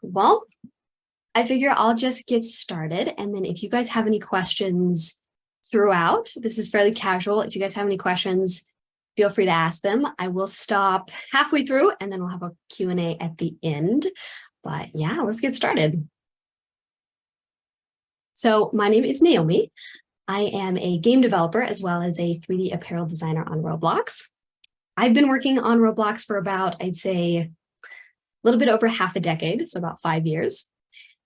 Well, I figure I'll just get started. And then if you guys have any questions throughout, this is fairly casual. If you guys have any questions, feel free to ask them. I will stop halfway through and then we'll have a Q&A at the end. But yeah, let's get started. So my name is Naomi. I am a game developer as well as a 3D apparel designer on Roblox. I've been working on Roblox for about, I'd say, a little bit over half a decade, so about 5 years.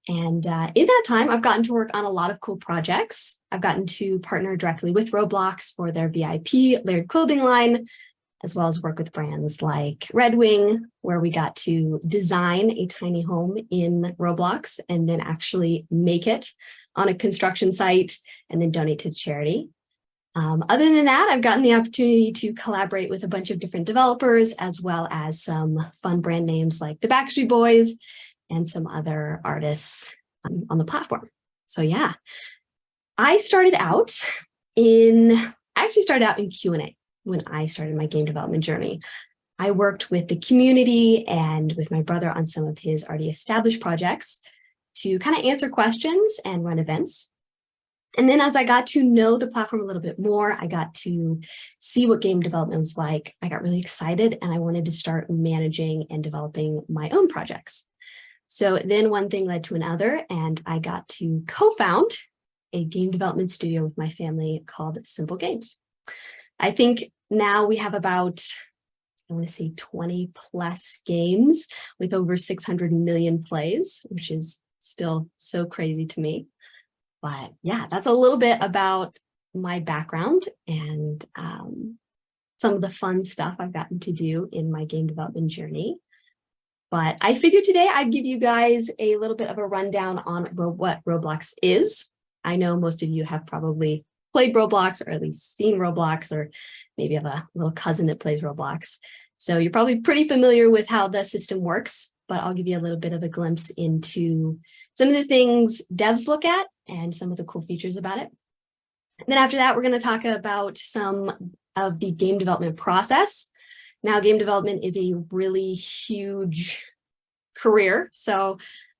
And in that time, I've gotten to work on a lot of cool projects. I've gotten to partner directly with Roblox for their VIP layered clothing line, as well as work with brands like Red Wing, where we got to design a tiny home in Roblox and then actually make it on a construction site and then donate to charity. Other than that, I've gotten the opportunity to collaborate with a bunch of different developers, as well as some fun brand names like the Backstreet Boys and some other artists on the platform. So yeah, I started out in Q&A when I started my game development journey. I worked with the community and with my brother on some of his already established projects to kind of answer questions and run events. And then as I got to know the platform a little bit more, I got to see what game development was like. I got really excited and I wanted to start managing and developing my own projects. So then one thing led to another, and I got to co-found a game development studio with my family called Simple Games. I think now we have about, I want to say 20 plus games with over 600 million plays, which is still so crazy to me. But yeah, that's a little bit about my background and some of the fun stuff I've gotten to do in my game development journey. But I figured today I'd give you guys a little bit of a rundown on what Roblox is. I know most of you have probably played Roblox or at least seen Roblox, or maybe have a little cousin that plays Roblox. So you're probably pretty familiar with how the system works, but I'll give you a little bit of a glimpse into some of the things devs look at and some of the cool features about it. And then after that, we're going to talk about some of the game development process. Now, game development is a really huge career. So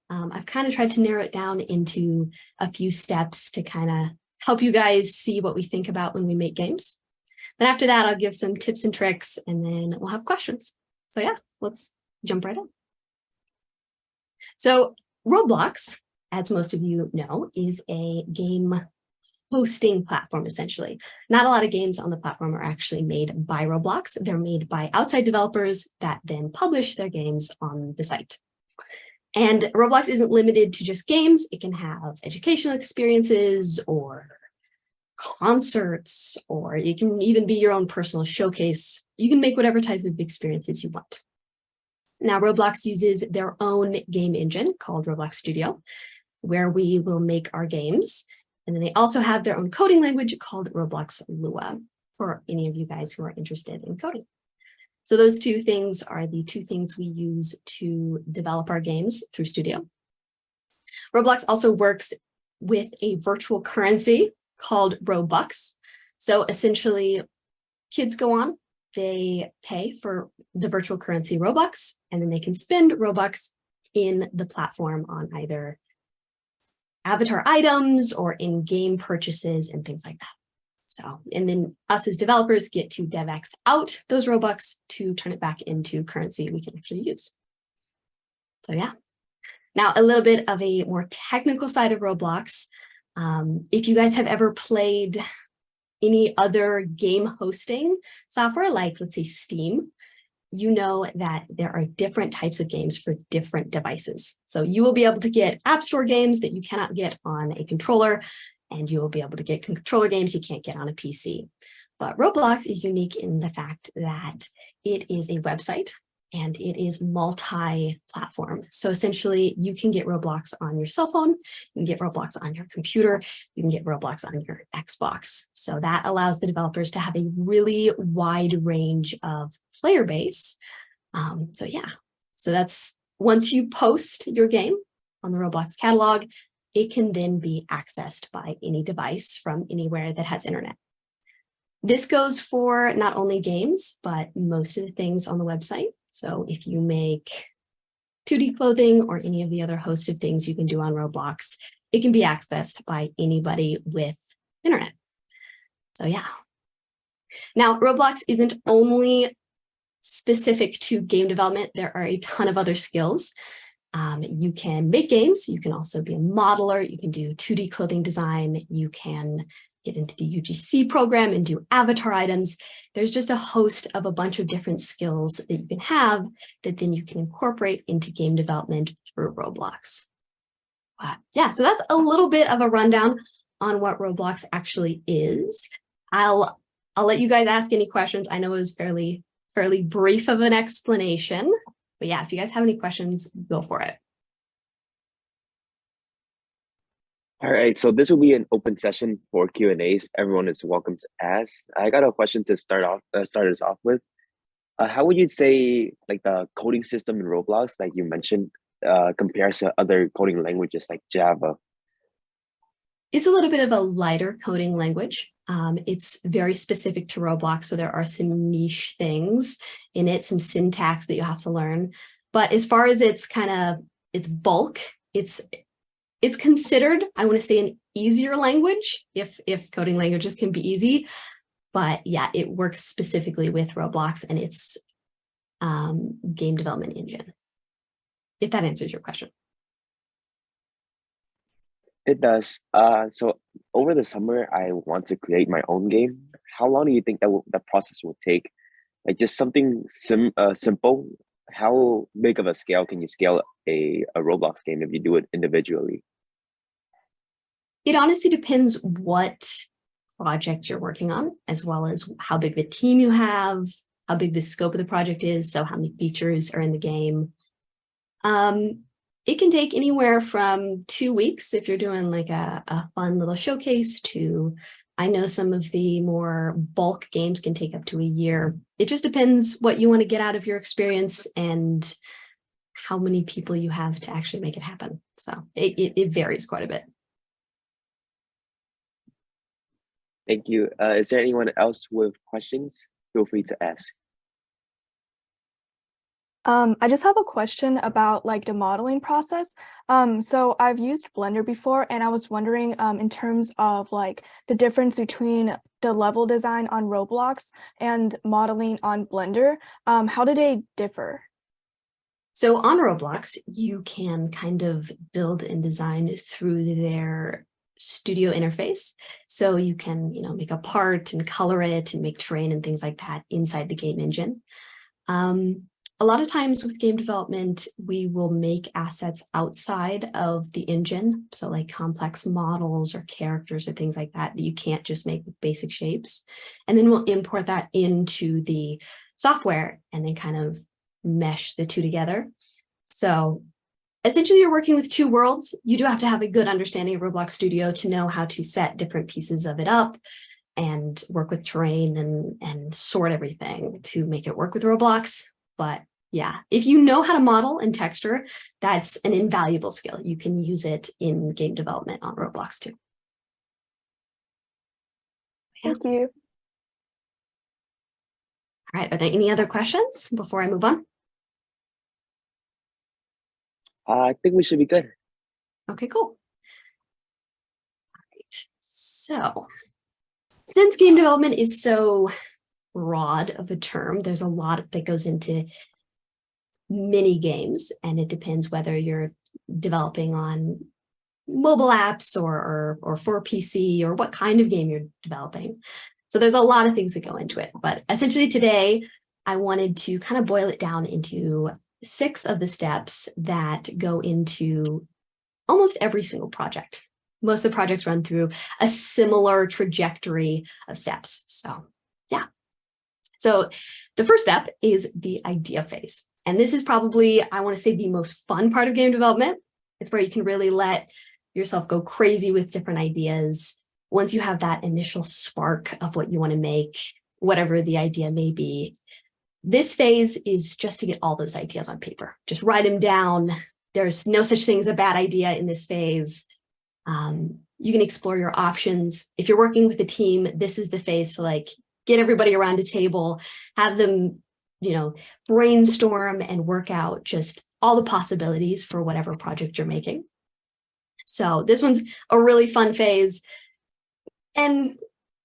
I've kind of tried to narrow it down into a few steps to kind of help you guys see what we think about when we make games. Then after that, I'll give some tips and tricks, and then we'll have questions. So yeah, let's jump right in. So Roblox, as most of you know, is a game hosting platform, essentially. Not a lot of games on the platform are actually made by Roblox. They're made by outside developers that then publish their games on the site. And Roblox isn't limited to just games. It can have educational experiences or concerts, or it can even be your own personal showcase. You can make whatever type of experiences you want. Now, Roblox uses their own game engine called Roblox Studio, where we will make our games. And then they also have their own coding language called Roblox Lua for any of you guys who are interested in coding. So those two things are the two things we use to develop our games through Studio. Roblox also works with a virtual currency called Robux. So essentially, kids go on, they pay for the virtual currency Robux, and then they can spend Robux in the platform on either avatar items or in-game purchases and things like that. So, and then us as developers get to DevX out those Robux to turn it back into currency we can actually use. So yeah. Now, a little bit of a more technical side of Roblox. If you guys have ever played any other game hosting software, like let's say Steam, you know that there are different types of games for different devices. So you will be able to get App Store games that you cannot get on a controller, and you will be able to get controller games you can't get on a PC. But Roblox is unique in the fact that it is a website and it is multi-platform. So essentially, you can get Roblox on your cell phone, you can get Roblox on your computer, you can get Roblox on your Xbox. So that allows the developers to have a really wide range of player base. So yeah, so that's once you post your game on the Roblox catalog, it can then be accessed by any device from anywhere that has internet. This goes for not only games, but most of the things on the website. So if you make 2D clothing or any of the other host of things you can do on Roblox, it can be accessed by anybody with internet. So yeah. Now, Roblox isn't only specific to game development. There are a ton of other skills. You can make games. You can also be a modeler. You can do 2D clothing design. You can get into the UGC program and do avatar items. There's just a host of a bunch of different skills that you can have that then you can incorporate into game development through Roblox. Yeah, so that's a little bit of a rundown on what Roblox actually is. I'll let you guys ask any questions. I know it was fairly brief of an explanation, but yeah, if you guys have any questions, go for it. All right, so this will be an open session for Q&As. Everyone is welcome to ask. I got a question to start us off with. How would you say like the coding system in Roblox, like you mentioned, compares to other coding languages like Java? It's a little bit of a lighter coding language. It's very specific to Roblox, so there are some niche things in it, some syntax that you have to learn. But as far as its bulk, it's considered, I want to say, an easier language, if coding languages can be easy. But yeah, it works specifically with Roblox and its game development engine, if that answers your question. It does. So over the summer, I want to create my own game. How long do you think the process will take? Like just something simple. How big of a scale can you scale a Roblox game if you do it individually? It honestly depends what project you're working on, as well as how big of a team you have, how big the scope of the project is, so how many features are in the game. It can take anywhere from 2 weeks if you're doing like a fun little showcase to, I know some of the more bulk games can take up to a year. It just depends what you want to get out of your experience and how many people you have to actually make it happen. So it varies quite a bit. Thank you. Is there anyone else with questions? Feel free to ask. I just have a question about like the modeling process. So I've used Blender before, and I was wondering in terms of like the difference between the level design on Roblox and modeling on Blender, how do they differ? So on Roblox, you can kind of build and design through their studio interface. So you can, make a part and color it and make terrain and things like that inside the game engine. A lot of times with game development, we will make assets outside of the engine. So like complex models or characters or things like that you can't just make with basic shapes. And then we'll import that into the software and then kind of mesh the two together. So essentially you're working with two worlds. You do have to have a good understanding of Roblox Studio to know how to set different pieces of it up and work with terrain and sort everything to make it work with Roblox. But yeah, if you know how to model and texture, that's an invaluable skill. You can use it in game development on Roblox too. Thank you. All right, are there any other questions before I move on? I think we should be good. Okay, cool. All right, so since game development is so broad of a term, there's a lot that goes into mini games, and it depends whether you're developing on mobile apps or for PC or what kind of game you're developing. So there's a lot of things that go into it, but essentially today I wanted to kind of boil it down into 6 of the steps that go into almost every single project. Most of the projects run through a similar trajectory of steps. So yeah. So the first step is the idea phase. And this is probably, I want to say, the most fun part of game development. It's where you can really let yourself go crazy with different ideas. Once you have that initial spark of what you want to make, whatever the idea may be, this phase is just to get all those ideas on paper. Just write them down. There's no such thing as a bad idea in this phase. You can explore your options. If you're working with a team, this is the phase to like get everybody around a table, have them, brainstorm and work out just all the possibilities for whatever project you're making. So this one's a really fun phase, and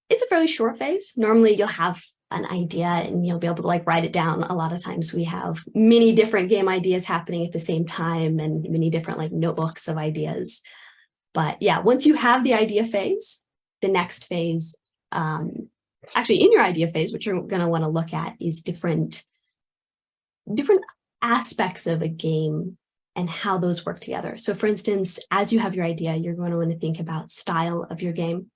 it's a fairly short phase. Normally you'll have an idea and you'll be able to like write it down. A lot of times we have many different game ideas happening at the same time and many different like notebooks of ideas. But yeah, once you have the idea phase, the next phase, actually in your idea phase, what you're going to want to look at is different aspects of a game and how those work together. So for instance, as you have your idea, you're going to want to think about style of your game.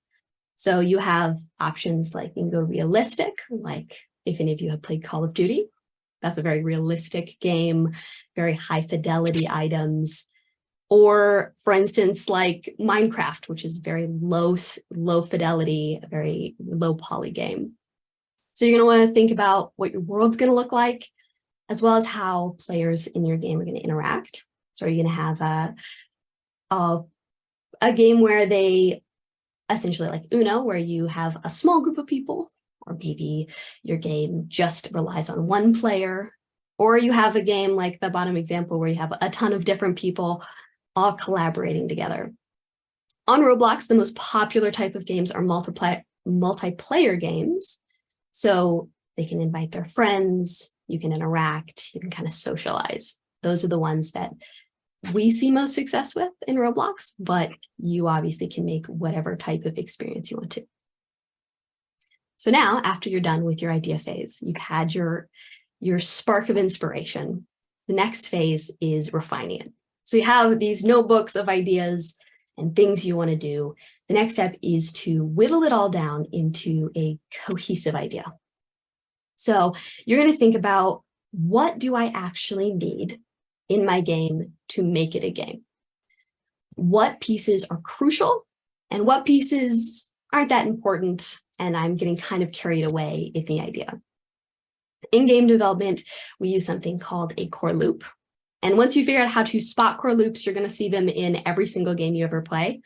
So you have options like you can go realistic, like if any of you have played Call of Duty, that's a very realistic game, very high fidelity items. Or for instance, like Minecraft, which is very low fidelity, a very low poly game. So you're going to want to think about what your world's going to look like, as well as how players in your game are going to interact. So are you going to have a game where they essentially like Uno, where you have a small group of people, or maybe your game just relies on one player, or you have a game like the bottom example where you have a ton of different people all collaborating together. On Roblox, the most popular type of games are multiplayer games. So they can invite their friends, you can interact, you can kind of socialize. Those are the ones that we see most success with in Roblox, but you obviously can make whatever type of experience you want to. So now, after you're done with your idea phase, you've had your spark of inspiration. The next phase is refining it. So you have these notebooks of ideas and things you want to do. The next step is to whittle it all down into a cohesive idea. So you're going to think about, what do I actually need in my game to make it a game? What pieces are crucial and what pieces aren't that important, and I'm getting kind of carried away in the idea. In game development, we use something called a core loop. And once you figure out how to spot core loops, you're going to see them in every single game you ever play.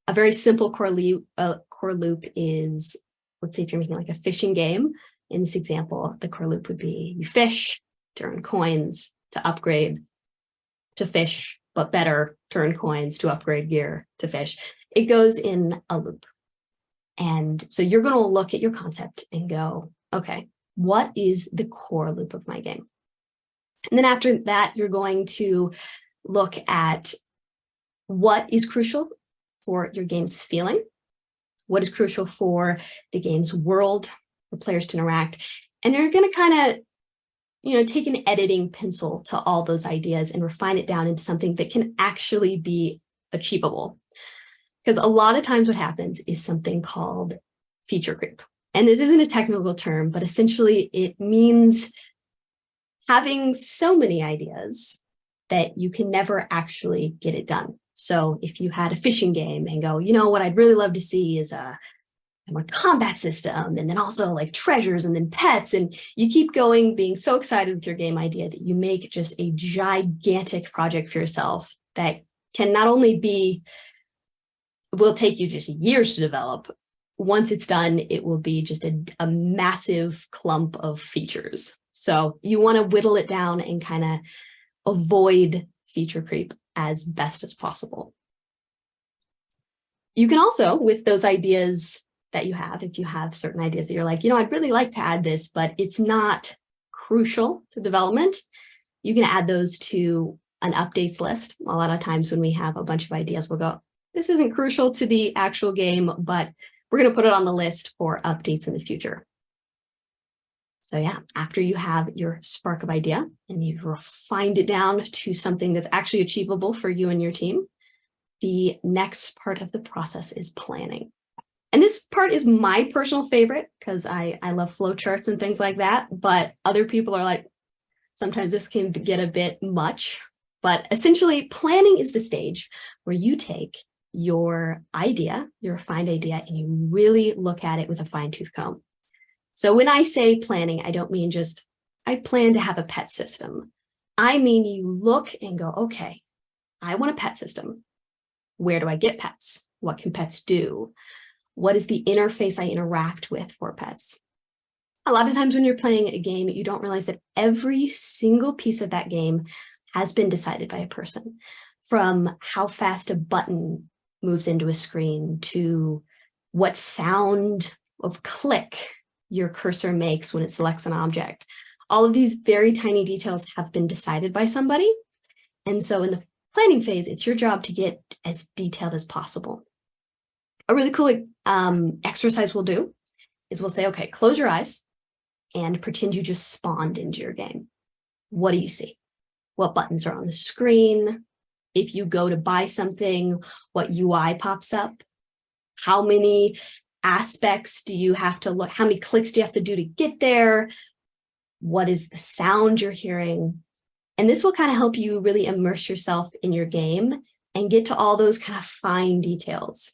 A very simple core loop is, let's say if you're making like a fishing game, in this example, the core loop would be you fish to earn coins, to upgrade, to fish, but better, to earn coins, to upgrade gear, to fish. It goes in a loop. And so you're going to look at your concept and go, okay, what is the core loop of my game? And then after that, you're going to look at what is crucial for your game's feeling, what is crucial for the game's world, for players to interact. And you're going to kind of, take an editing pencil to all those ideas and refine it down into something that can actually be achievable. Because a lot of times what happens is something called feature creep. And this isn't a technical term, but essentially it means having so many ideas that you can never actually get it done. So if you had a fishing game and go, what I'd really love to see is a combat system, and then also like treasures and then pets, and you keep going, being so excited with your game idea that you make just a gigantic project for yourself that can not only will take you just years to develop. Once it's done, it will be just a massive clump of features. So you want to whittle it down and kind of avoid feature creep as best as possible. You can also, with those ideas that you have, if you have certain ideas that you're like, I'd really like to add this, but it's not crucial to development, you can add those to an updates list. A lot of times when we have a bunch of ideas, we'll go, this isn't crucial to the actual game, but we're going to put it on the list for updates in the future. So yeah, after you have your spark of idea and you've refined it down to something that's actually achievable for you and your team, the next part of the process is planning. And this part is my personal favorite because I love flowcharts and things like that, but other people are like, sometimes this can get a bit much. But essentially, planning is the stage where you take your idea, your refined idea, and you really look at it with a fine-tooth comb. So when I say planning, I don't mean just, I plan to have a pet system. I mean, you look and go, okay, I want a pet system. Where do I get pets? What can pets do? What is the interface I interact with for pets? A lot of times when you're playing a game, you don't realize that every single piece of that game has been decided by a person, from how fast a button moves into a screen to what sound of click your cursor makes when it selects an object. All of these very tiny details have been decided by somebody. And so in the planning phase, it's your job to get as detailed as possible. A really cool exercise we'll do is we'll say, okay, close your eyes and pretend you just spawned into your game. What do you see? What buttons are on the screen? If you go to buy something, what UI pops up? How many aspects do you have to look? How many clicks do you have to do to get there? What is the sound you're hearing? And this will kind of help you really immerse yourself in your game and get to all those kind of fine details.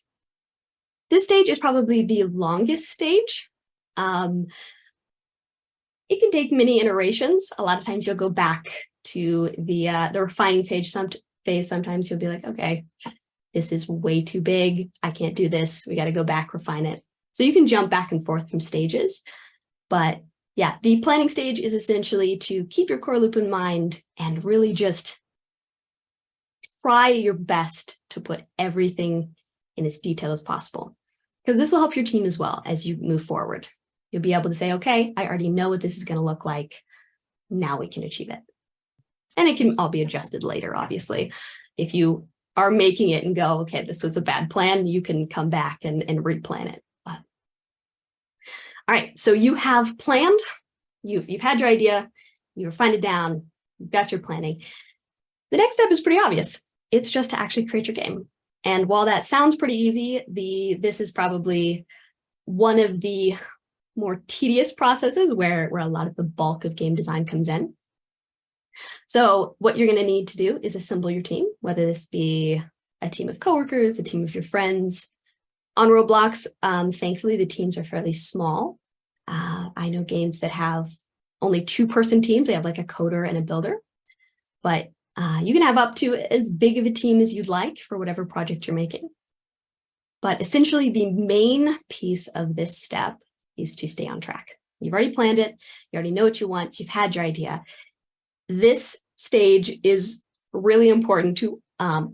This stage is probably the longest stage. It can take many iterations. A lot of times you'll go back to the refining phase. Sometimes you'll be like, okay, this is way too big. I can't do this. We got to go back, refine it. So you can jump back and forth from stages. But yeah, the planning stage is essentially to keep your core loop in mind and really just try your best to put everything in as detailed as possible, because this will help your team as well as you move forward. You'll be able to say, okay, I already know what this is going to look like. Now we can achieve it. And it can all be adjusted later, obviously. If you are making it and go, okay, this was a bad plan, you can come back and replan it. But, all right, so you have planned, you've had your idea, you refined it down, you've got your planning. The next step is pretty obvious. It's just to actually create your game. And while that sounds pretty easy, this is probably one of the more tedious processes where a lot of the bulk of game design comes in. So what you're going to need to do is assemble your team, whether this be a team of coworkers, a team of your friends. On Roblox, thankfully, the teams are fairly small. I know games that have only 2-person teams. They have like a coder and a builder. But you can have up to as big of a team as you'd like for whatever project you're making. But essentially, the main piece of this step is to stay on track. You've already planned it. You already know what you want. You've had your idea. This stage is really important to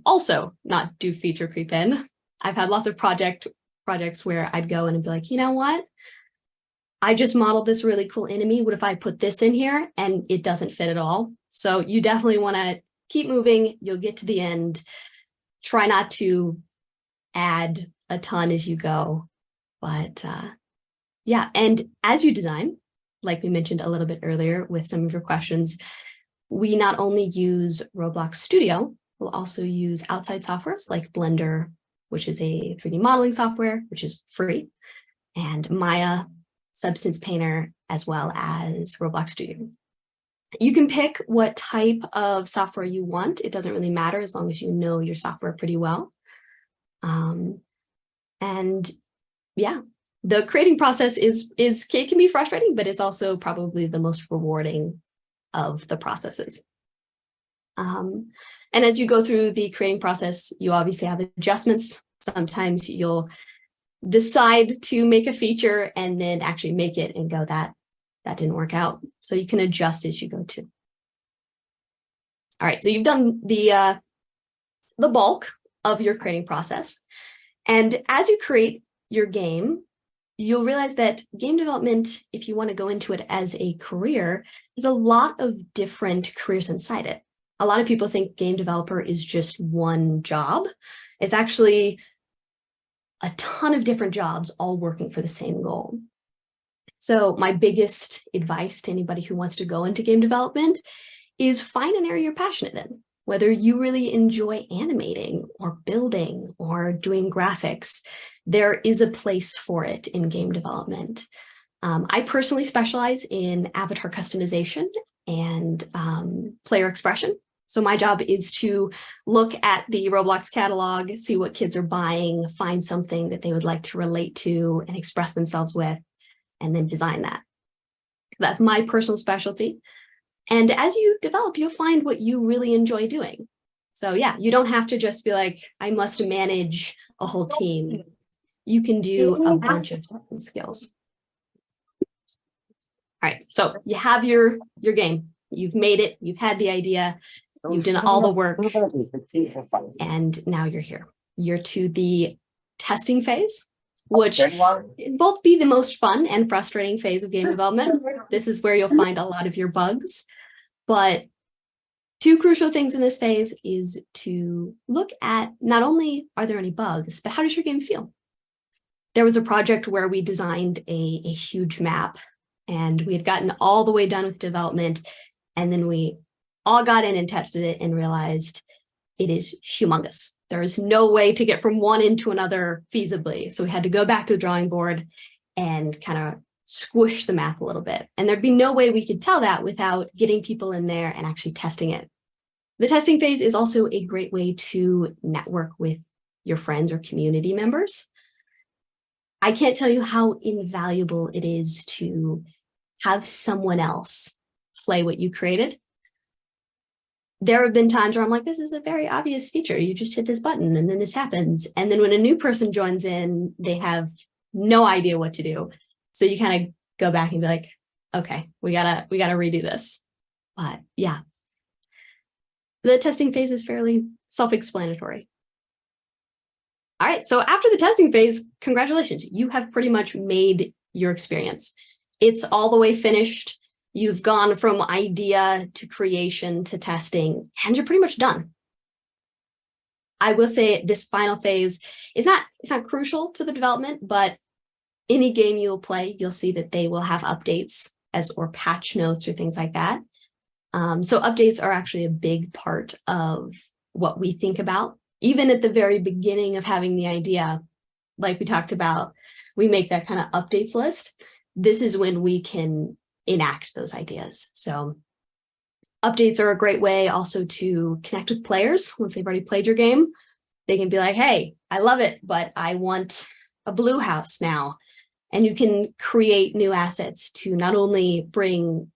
also not do feature creep in. I've had lots of projects where I'd go in and be like, you know what? I just modeled this really cool enemy. What if I put this in here and it doesn't fit at all? So you definitely want to keep moving. You'll get to the end. Try not to add a ton as you go. But yeah, and as you design, like we mentioned a little bit earlier with some of your questions, we not only use Roblox Studio, we'll also use outside softwares like Blender, which is a 3D modeling software, which is free, and Maya, Substance Painter, as well as Roblox Studio. You can pick what type of software you want. It doesn't really matter as long as you know your software pretty well. And yeah, the creating process it can be frustrating, but it's also probably the most rewarding of the processes. And as you go through the creating process, you obviously have adjustments. Sometimes you'll decide to make a feature and then actually make it and go, that didn't work out. So you can adjust as you go too. All right, so you've done the bulk of your creating process. And as you create your game, you'll realize that game development, if you want to go into it as a career, there's a lot of different careers inside it. A lot of people think game developer is just one job. It's actually a ton of different jobs all working for the same goal. So my biggest advice to anybody who wants to go into game development is find an area you're passionate in. Whether you really enjoy animating or building or doing graphics, there is a place for it in game development. I personally specialize in avatar customization and player expression. So my job is to look at the Roblox catalog, see what kids are buying, find something that they would like to relate to and express themselves with, and then design that. That's my personal specialty. And as you develop, you'll find what you really enjoy doing. So yeah, you don't have to just be like, I must manage a whole team. You can do a bunch of different skills. All right, so you have your game. You've made it, you've had the idea. You've done all the work, and now you're here. You're to the testing phase, which can both be the most fun and frustrating phase of game development. This is where you'll find a lot of your bugs. But two crucial things in this phase is to look at not only are there any bugs, but how does your game feel? There was a project where we designed a huge map, and we had gotten all the way done with development, and then we all got in and tested it and realized it is humongous. There is no way to get from one end to another feasibly. So we had to go back to the drawing board and kind of squish the map a little bit. And there'd be no way we could tell that without getting people in there and actually testing it. The testing phase is also a great way to network with your friends or community members. I can't tell you how invaluable it is to have someone else play what you created. There have been times where I'm like, this is a very obvious feature. You just hit this button and then this happens. And then when a new person joins in, they have no idea what to do. So you kind of go back and be like, okay, we gotta redo this. But yeah, the testing phase is fairly self-explanatory. All right, so after the testing phase, congratulations. You have pretty much made your experience. It's all the way finished. You've gone from idea to creation to testing, and you're pretty much done. I will say this final phase is it's not crucial to the development, but any game you'll play, you'll see that they will have updates or patch notes or things like that. So updates are actually a big part of what we think about. Even at the very beginning of having the idea, like we talked about, we make that kind of updates list. This is when we can enact those ideas. So updates are a great way also to connect with players. Once they've already played your game, they can be like, hey, I love it, but I want a blue house now. And you can create new assets to not only bring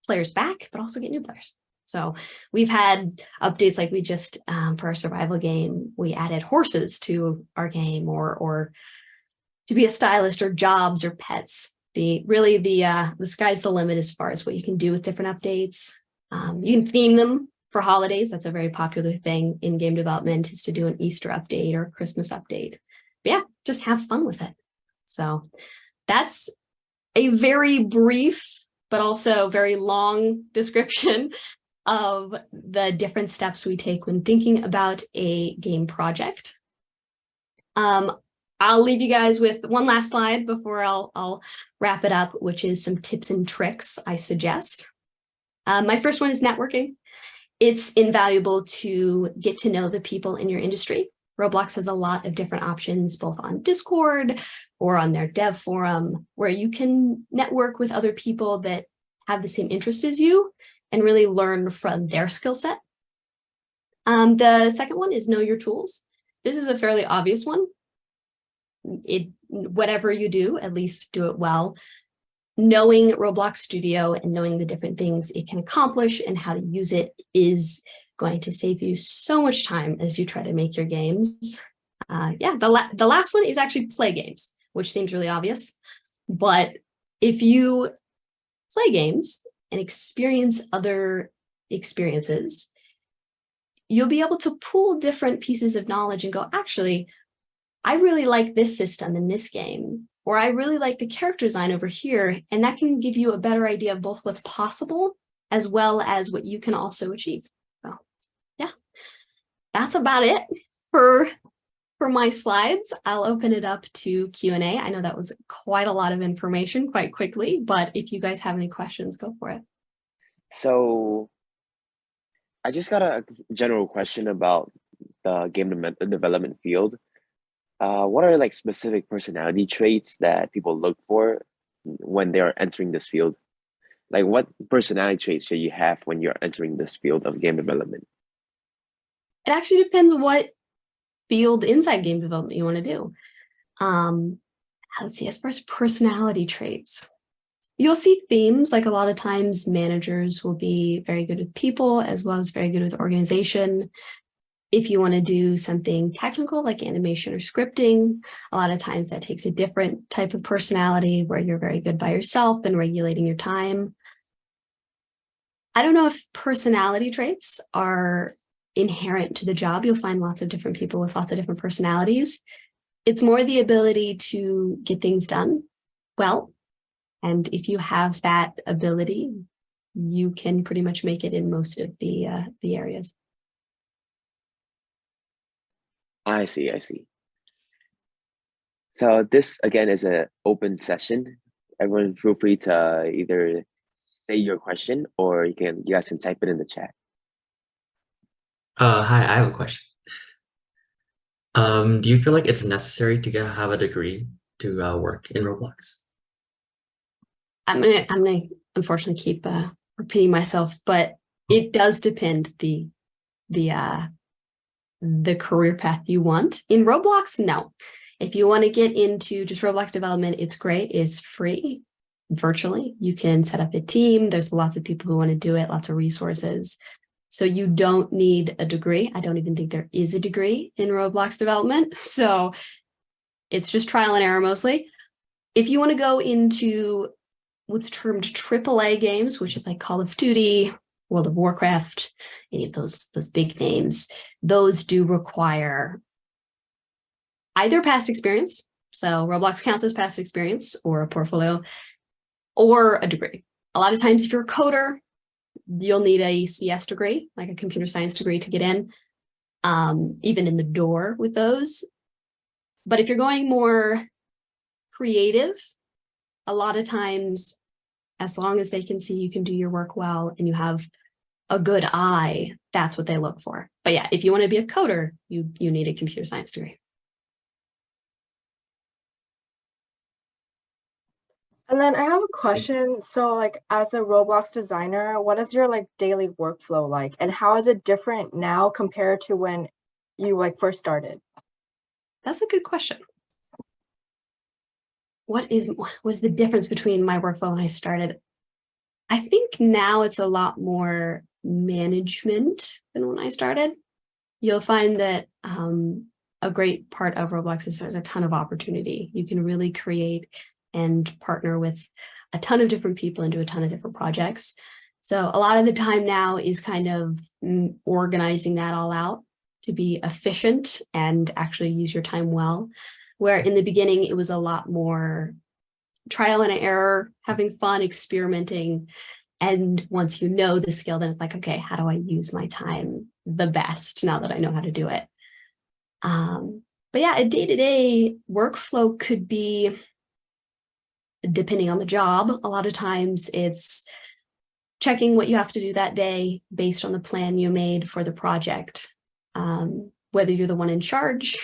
players back, but also get new players. So we've had updates like we just, for our survival game, we added horses to our game or to be a stylist or jobs or pets. The sky's the limit as far as what you can do with different updates. You can theme them for holidays. That's a very popular thing in game development, is to do an Easter update or a Christmas update. But yeah, just have fun with it. So that's a very brief, but also very long description of the different steps we take when thinking about a game project. I'll leave you guys with one last slide before I'll wrap it up, which is some tips and tricks I suggest. My first one is networking. It's invaluable to get to know the people in your industry. Roblox has a lot of different options, both on Discord or on their dev forum, where you can network with other people that have the same interest as you and really learn from their skill set. The second one is know your tools. This is a fairly obvious one. Whatever you do, at least do it well. Knowing Roblox Studio and knowing the different things it can accomplish and how to use it is going to save you so much time as you try to make your games. The last one is actually play games, which seems really obvious. But if you play games and experience other experiences, you'll be able to pull different pieces of knowledge and go, actually, I really like this system in this game, or I really like the character design over here. And that can give you a better idea of both what's possible as well as what you can also achieve. So yeah, that's about it for my slides. I'll open it up to Q&A. I know that was quite a lot of information quite quickly, but if you guys have any questions, go for it. So I just got a general question about the game development field. What are like specific personality traits that people look for when they are entering this field? Like, what personality traits should you have when you're entering this field of game development? It actually depends what field inside game development you want to do. Let's see, as far as personality traits, you'll see themes. Like a lot of times managers will be very good with people as well as very good with organization. If you want to do something technical like animation or scripting, a lot of times that takes a different type of personality where you're very good by yourself and regulating your time. I don't know if personality traits are inherent to the job. You'll find lots of different people with lots of different personalities. It's more the ability to get things done well. And if you have that ability, you can pretty much make it in most of the areas. I see, I see. So this again is an open session. Everyone feel free to either say your question or you guys can type it in the chat. Hi, I have a question. Do you feel like it's necessary to have a degree to work in Roblox? I'm gonna unfortunately keep repeating myself, but it does depend the career path you want. In Roblox, no. If you want to get into just Roblox development, it's great. It's free virtually. You can set up a team. There's lots of people who want to do it, lots of resources. So you don't need a degree. I don't even think there is a degree in Roblox development. So it's just trial and error mostly. If you want to go into what's termed AAA games, which is like Call of Duty, World of Warcraft, any of those big names, those do require either past experience, so Roblox counts as past experience or a portfolio, or a degree. A lot of times if you're a coder, you'll need a CS degree, like a computer science degree to get in, even in the door with those. But if you're going more creative, a lot of times, as long as they can see you can do your work well and you have a good eye, that's what they look for. But yeah, if you want to be a coder, you need a computer science degree. And then I have a question. So like as a Roblox designer, what is your like daily workflow like? And how is it different now compared to when you like first started? That's a good question. What was the difference between my workflow when I started? I think now it's a lot more management than when I started. You'll find that a great part of Roblox is there's a ton of opportunity. You can really create and partner with a ton of different people and do a ton of different projects. So a lot of the time now is kind of organizing that all out to be efficient and actually use your time well. Where in the beginning, it was a lot more trial and error, having fun, experimenting. And once you know the skill, then it's like, okay, how do I use my time the best now that I know how to do it? But yeah, a day-to-day workflow could be, depending on the job, a lot of times it's checking what you have to do that day based on the plan you made for the project. Whether you're the one in charge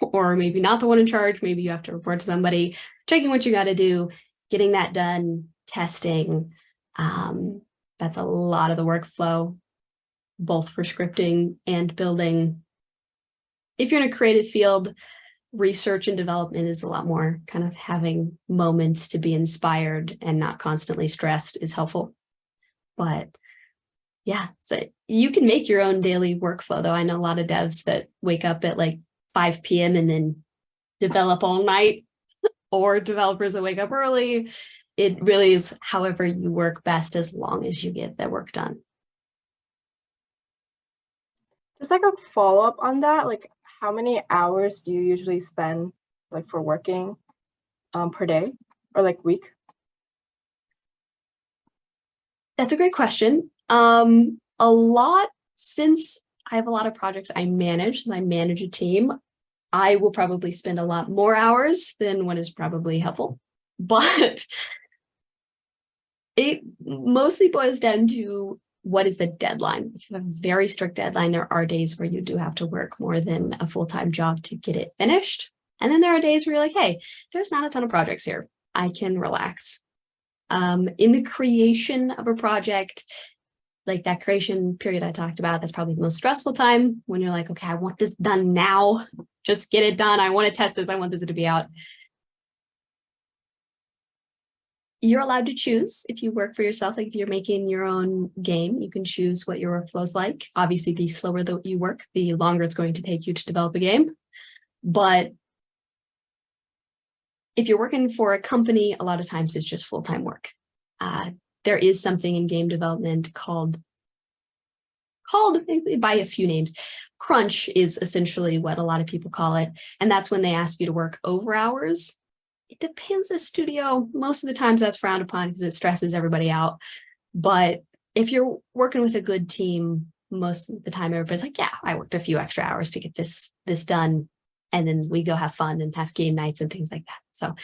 or maybe not the one in charge, maybe you have to report to somebody, checking what you got to do, getting that done, testing. That's a lot of the workflow, both for scripting and building. If you're in a creative field, research and development is a lot more kind of having moments to be inspired and not constantly stressed is helpful. But yeah, so you can make your own daily workflow, though. I know a lot of devs that wake up at like 5 p.m. and then develop all night, or developers that wake up early. It really is however you work best, as long as you get that work done. Just like a follow-up on that, like how many hours do you usually spend like for working per day or like week? That's a great question. A lot, since I have a lot of projects I manage, and I manage a team, I will probably spend a lot more hours than what is probably helpful. But it mostly boils down to what is the deadline. If you have a very strict deadline, there are days where you do have to work more than a full-time job to get it finished. And then there are days where you're like, hey, there's not a ton of projects here. I can relax. In the creation of a project, like that creation period I talked about, that's probably the most stressful time when you're like, okay, I want this done now. Just get it done. I want to test this. I want this to be out. You're allowed to choose if you work for yourself. Like if you're making your own game, you can choose what your workflow is like. Obviously, the slower that you work, the longer it's going to take you to develop a game. But if you're working for a company, a lot of times it's just full-time work. there is something in game development called by a few names. Crunch is essentially what a lot of people call it. And that's when they ask you to work over hours. It depends the studio. Most of the times that's frowned upon because it stresses everybody out. But if you're working with a good team, most of the time everybody's like, yeah, I worked a few extra hours to get this done. And then we go have fun and have game nights and things like that. So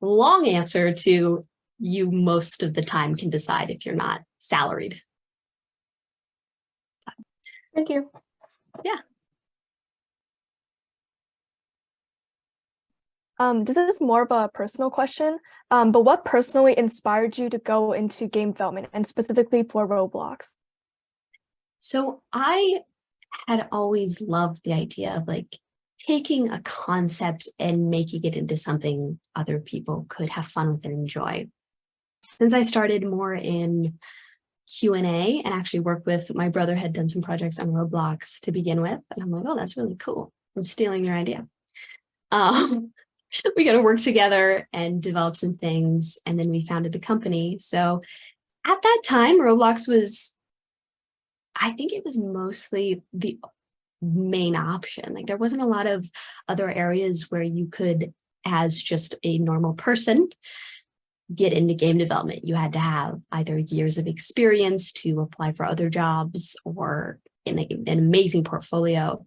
long answer to, you most of the time can decide if you're not salaried. Thank you. Yeah. This is more of a personal question, but what personally inspired you to go into game development and specifically for Roblox? So I had always loved the idea of like taking a concept and making it into something other people could have fun with and enjoy. Since I started more in Q&A and actually worked with, my brother had done some projects on Roblox to begin with. And I'm like, oh, that's really cool. I'm stealing your idea. We got to work together and develop some things. And then we founded the company. So at that time, Roblox was, I think it was mostly the main option. Like there wasn't a lot of other areas where you could, as just a normal person, get into game development. You had to have either years of experience to apply for other jobs or an amazing portfolio.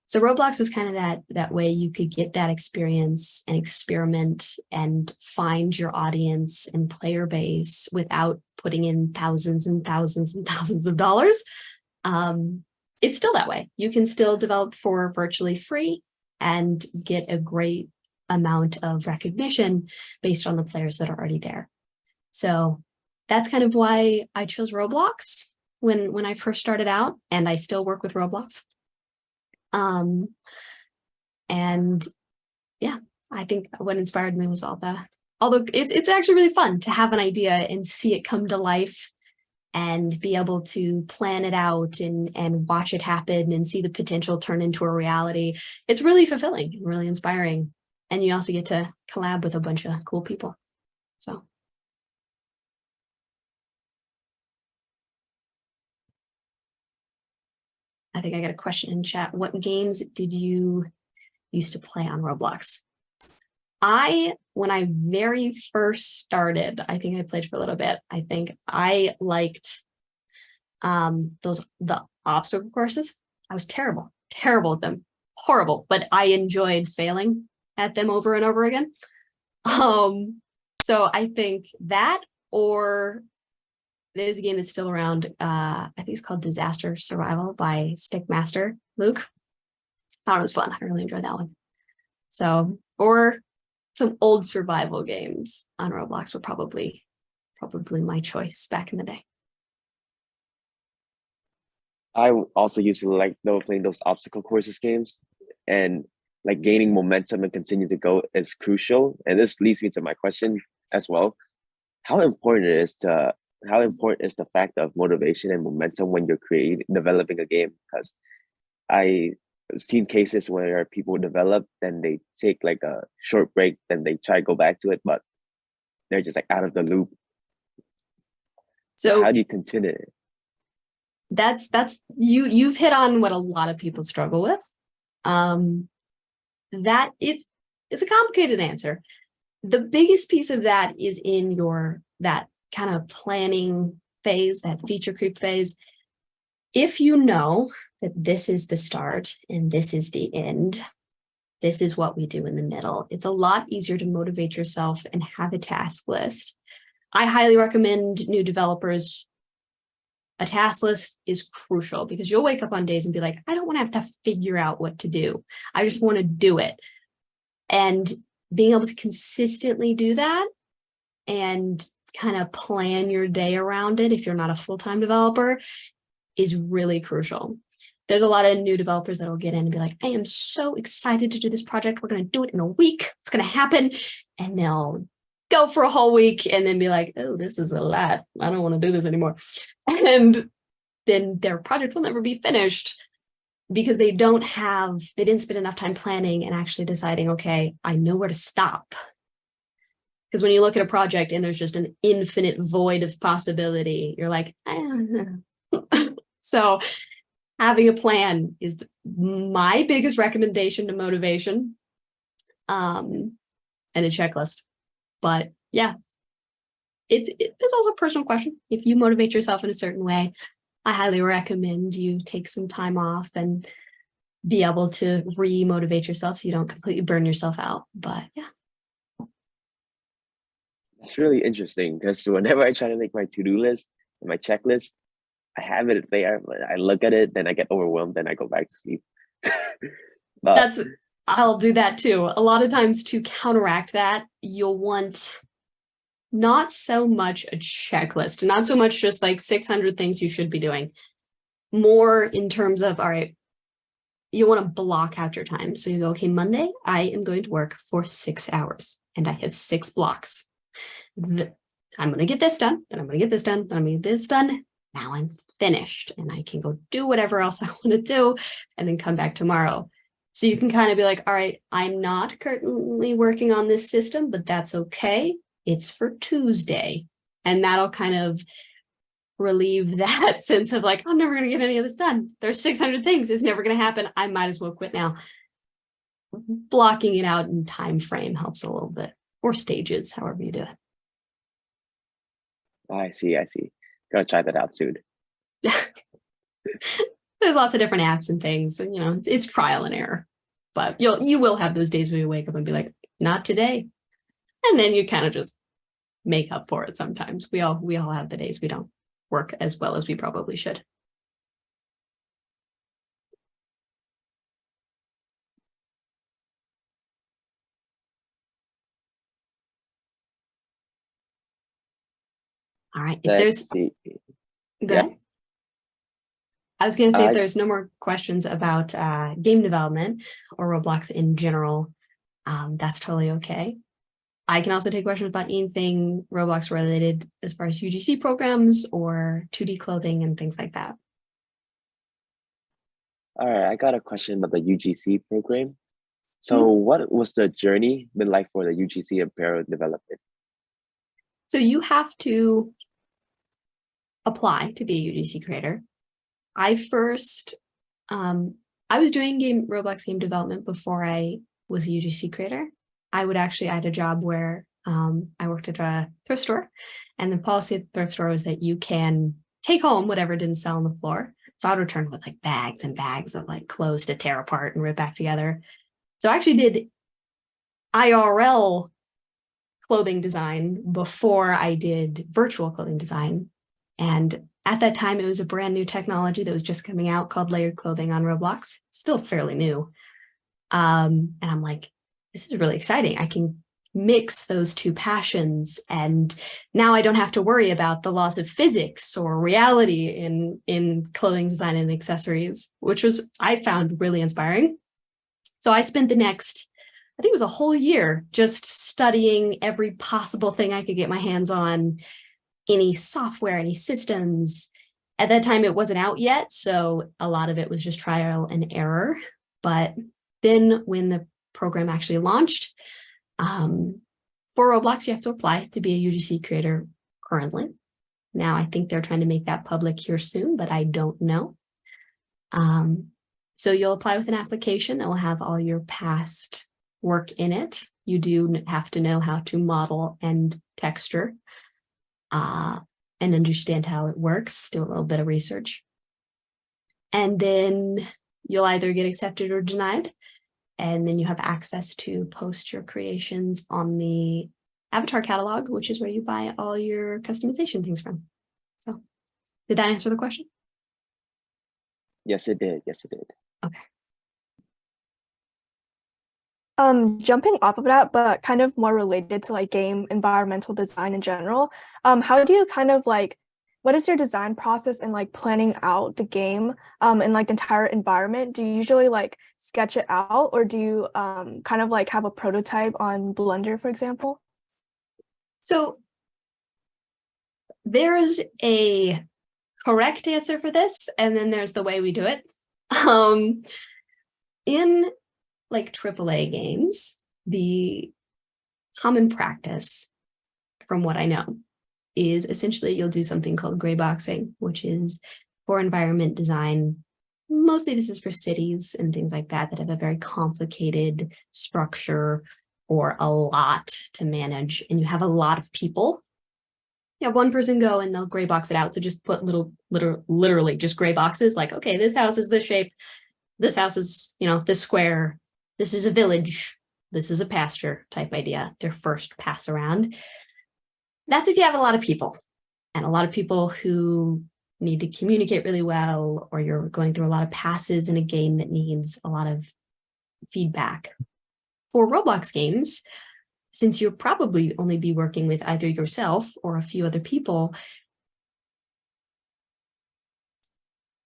So Roblox was kind of that way you could get that experience and experiment and find your audience and player base without putting in thousands and thousands and thousands of dollars. It's still that way. You can still develop for virtually free and get a great amount of recognition based on the players that are already there. So that's kind of why I chose Roblox when I first started out, and I still work with Roblox. And yeah, I think what inspired me was all that. Although it's actually really fun to have an idea and see it come to life and be able to plan it out and watch it happen and see the potential turn into a reality. It's really fulfilling and really inspiring. And you also get to collab with a bunch of cool people. So. I think I got a question in chat. What games did you used to play on Roblox? When I very first started, I think I played for a little bit. I think I liked the obstacle courses. I was terrible at them, horrible, but I enjoyed failing at them over and over again. So I think that, or there's a game that's still around. I think it's called Disaster Survival by Stickmaster Luke. That was fun. I really enjoyed that one. So, or some old survival games on Roblox were probably my choice back in the day. I also used to like playing those obstacle courses games, and like gaining momentum and continue to go is crucial. And this leads me to my question as well. How important is the fact of motivation and momentum when you're developing a game? Because I've seen cases where people develop, then they take like a short break, then they try to go back to it, but they're just like out of the loop. So how do you continue it? That's you've hit on what a lot of people struggle with. That it's a complicated answer. The biggest piece of that is in that kind of planning phase, that feature creep phase. If you know that this is the start and this is the end, this is what we do in the middle, it's a lot easier to motivate yourself and have a task list. I highly recommend new developers. A task list is crucial because you'll wake up on days and be like, I don't want to have to figure out what to do. I just want to do it. And being able to consistently do that and kind of plan your day around it, if you're not a full-time developer, is really crucial. There's a lot of new developers that will get in and be like, I am so excited to do this project. We're going to do it in a week. It's going to happen. And they'll go for a whole week and then be like, oh, this is a lot. I don't want to do this anymore. And then their project will never be finished because they didn't spend enough time planning and actually deciding, okay, I know where to stop. Because when you look at a project and there's just an infinite void of possibility, you're like, so having a plan is my biggest recommendation to motivation, and a checklist. But yeah, it's also a personal question. If you motivate yourself in a certain way, I highly recommend you take some time off and be able to re-motivate yourself so you don't completely burn yourself out. But yeah. It's really interesting because whenever I try to make my to-do list and my checklist, I have it there, but I look at it, then I get overwhelmed, then I go back to sleep. But I'll do that too. A lot of times to counteract that, you'll want not so much a checklist, not so much just like 600 things you should be doing, more in terms of, all right, you want to block out your time. So you go, okay, Monday, I am going to work for 6 hours and I have 6 blocks. I'm going to get this done, then I'm going to get this done, then I'm going to get this done. Now I'm finished and I can go do whatever else I want to do and then come back tomorrow. So you can kind of be like, all right, I'm not currently working on this system, but that's okay. It's for Tuesday. And that'll kind of relieve that sense of like, I'm never going to get any of this done. There's 600 things. It's never going to happen. I might as well quit now. Blocking it out in time frame helps a little bit, or stages, however you do it. I see. Gotta try that out soon. There's lots of different apps and things, and it's trial and error. But you will have those days where you wake up and be like, not today. And then you kind of just make up for it sometimes. We all have the days we don't work as well as we probably should. All right. If Let's see. Go ahead. I was going to say, if there's no more questions about game development or Roblox in general, that's totally okay. I can also take questions about anything Roblox related as far as UGC programs or 2D clothing and things like that. All right, I got a question about the UGC program. So what was the journey been like for the UGC apparel development? So you have to apply to be a UGC creator. I was doing Roblox game development before I was a UGC creator. I had a job where I worked at a thrift store, and the policy at the thrift store was that you can take home whatever didn't sell on the floor. So I'd return with like bags and bags of like clothes to tear apart and rip back together. So I actually did IRL clothing design before I did virtual clothing design. And at that time, it was a brand new technology that was just coming out called layered clothing on Roblox. It's still fairly new. And I'm like, this is really exciting. I can mix those two passions. And now I don't have to worry about the laws of physics or reality in clothing design and accessories, which I found really inspiring. So I spent the next, I think it was a whole year, just studying every possible thing I could get my hands on, any software, any systems. At that time, it wasn't out yet, so a lot of it was just trial and error. But then when the program actually launched, for Roblox, you have to apply to be a UGC creator currently. Now, I think they're trying to make that public here soon, but I don't know. So you'll apply with an application that will have all your past work in it. You do have to know how to model and texture and understand how it works, do a little bit of research. And then you'll either get accepted or denied. And then you have access to post your creations on the avatar catalog, which is where you buy all your customization things from. So did that answer the question? Yes, it did. Okay. Jumping off of that, but kind of more related to like game environmental design in general, how do you kind of like, what is your design process in like planning out the game and like the entire environment? Do you usually like sketch it out, or do you kind of like have a prototype on Blender, for example? So there's a correct answer for this, and then there's the way we do it. In like AAA games, the common practice from what I know, is essentially you'll do something called gray boxing, which is for environment design. Mostly this is for cities and things like that have a very complicated structure or a lot to manage, and you have a lot of people. You have one person go and they'll gray box it out. So just put literally just gray boxes like, okay, this house is this shape. This house is, this square. This is a village. This is a pasture type idea. Their first pass around. That's if you have a lot of people, and a lot of people who need to communicate really well, or you're going through a lot of passes in a game that needs a lot of feedback. For Roblox games, since you'll probably only be working with either yourself or a few other people,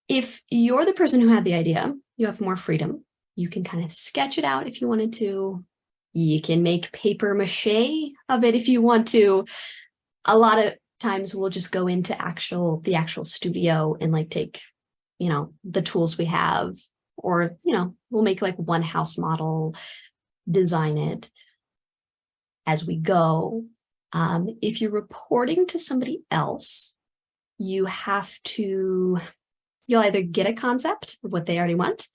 if you're the person who had the idea, you have more freedom. You can kind of sketch it out if you wanted to. You can make paper mache of it if you want to. A lot of times we'll just go into the actual studio and like take, the tools we have, or, we'll make like one house model, design it as we go. If you're reporting to somebody else, you'll either get a concept of what they already want,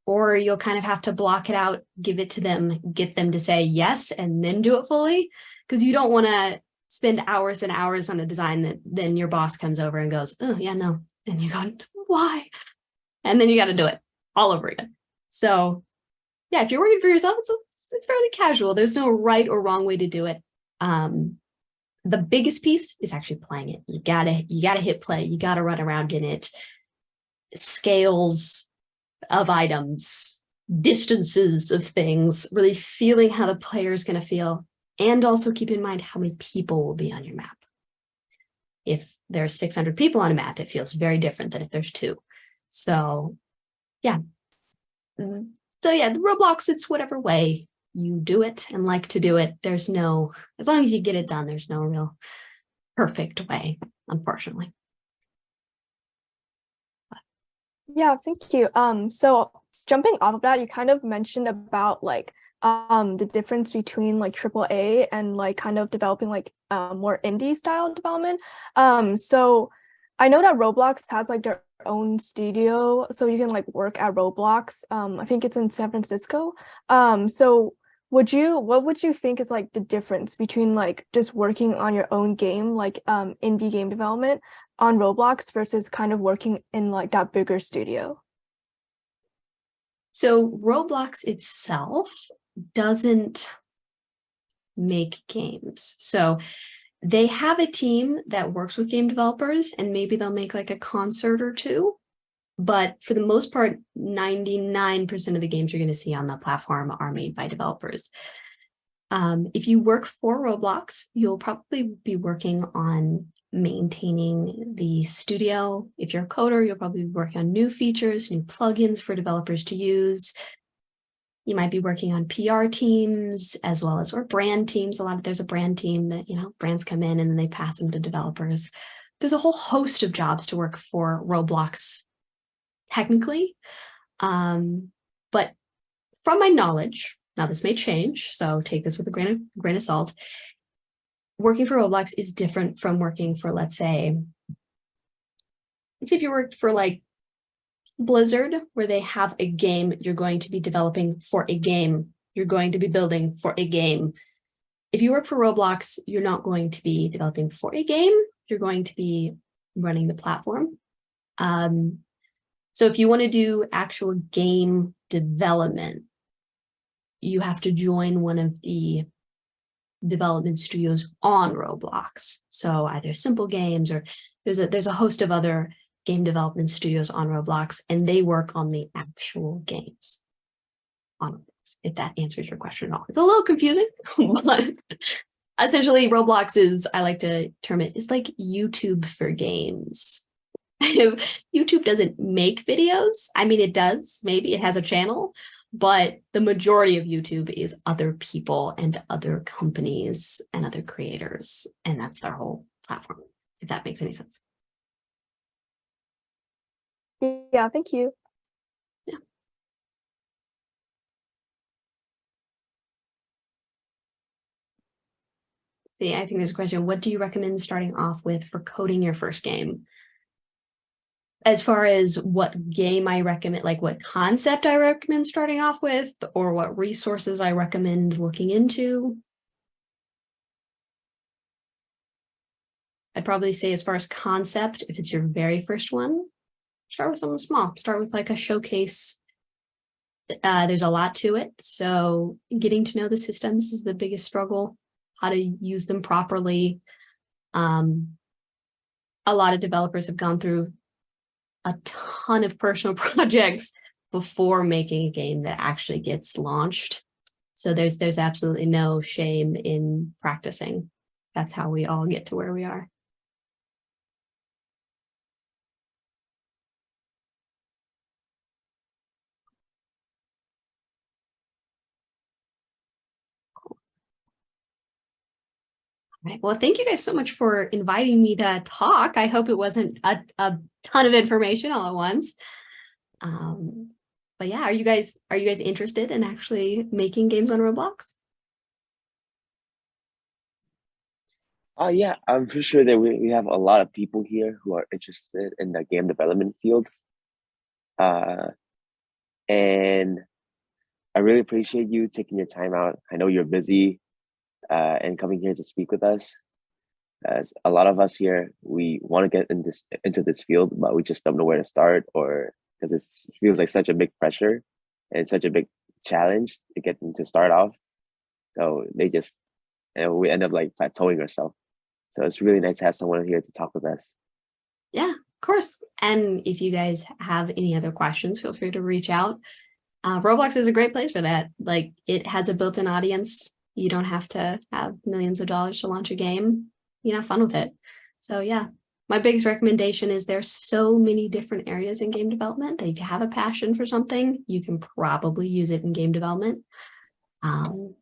or you'll kind of have to block it out, give it to them, get them to say yes, and then do it fully. Because you don't want to spend hours and hours on a design that then your boss comes over and goes, oh yeah, no. And you go, why? And then you got to do it all over again. So yeah, if you're working for yourself, it's fairly casual. There's no right or wrong way to do it. The biggest piece is actually playing it. You gotta hit play. You gotta run around in it. Scales of items, distances of things, really feeling how the player is going to feel. And also keep in mind how many people will be on your map. If there's 600 people on a map, it feels very different than if there's 2. So yeah. The Roblox, it's whatever way you do it and like to do it. As long as you get it done, there's no real perfect way, unfortunately. Yeah, thank you. So jumping off of that, you kind of mentioned about like the difference between like AAA and like kind of developing like more indie style development. So I know that Roblox has like their own studio, so you can like work at Roblox. I think it's in San Francisco. So what would you think is like the difference between like just working on your own game, like indie game development on Roblox versus kind of working in like that bigger studio? So Roblox itself doesn't make games. So they have a team that works with game developers, and maybe they'll make like a concert or two. But for the most part, 99% of the games you're going to see on the platform are made by developers. If you work for Roblox, you'll probably be working on maintaining the studio. If you're a coder, you'll probably be working on new features, new plugins for developers to use. You might be working on PR teams as well as, or brand teams. There's a brand team that, brands come in and then they pass them to developers. There's a whole host of jobs to work for Roblox technically. But from my knowledge, now this may change, so take this with a grain of salt. Working for Roblox is different from working for, let's say if you worked for like Blizzard, where they have a game you're going to be developing for a game, you're going to be building for a game. If you work for Roblox, you're not going to be developing for a game, you're going to be running the platform. So if you want to do actual game development, you have to join one of the development studios on Roblox. So either Simple Games, or there's a host of other game development studios on Roblox, and they work on the actual games on Roblox, if that answers your question at all. It's a little confusing, but essentially Roblox is, I like to term it, it's like YouTube for games. YouTube doesn't make videos. I mean, it does, maybe it has a channel, but the majority of YouTube is other people and other companies and other creators, and that's their whole platform, if that makes any sense. Yeah, thank you. Yeah. See, I think there's a question. What do you recommend starting off with for coding your first game? As far as what game I recommend, like what concept I recommend starting off with, or what resources I recommend looking into. I'd probably say as far as concept, if it's your very first one, start with something small. Start with like a showcase. There's a lot to it. So getting to know the systems is the biggest struggle, how to use them properly. A lot of developers have gone through a ton of personal projects before making a game that actually gets launched. So there's absolutely no shame in practicing. That's how we all get to where we are. Right. Well, thank you guys so much for inviting me to talk. I hope it wasn't a ton of information all at once. But yeah, are you guys interested in actually making games on Roblox? Yeah, I'm pretty sure that we have a lot of people here who are interested in the game development field. And I really appreciate you taking your time out. I know you're busy and coming here to speak with us. As a lot of us here, we want to get into this field, but we just don't know where to start, or because it feels like such a big pressure and such a big challenge to get them to start off. So we end up like plateauing ourselves. So it's really nice to have someone here to talk with us. Yeah, of course. And if you guys have any other questions, feel free to reach out. Roblox is a great place for that. Like, it has a built-in audience. You don't have to have millions of dollars to launch a game. You can have fun with it. So yeah, my biggest recommendation is there's so many different areas in game development that if you have a passion for something, you can probably use it in game development. So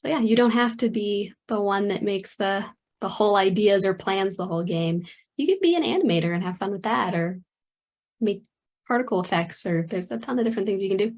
yeah, you don't have to be the one that makes the whole ideas or plans the whole game. You could be an animator and have fun with that, or make particle effects, or there's a ton of different things you can do.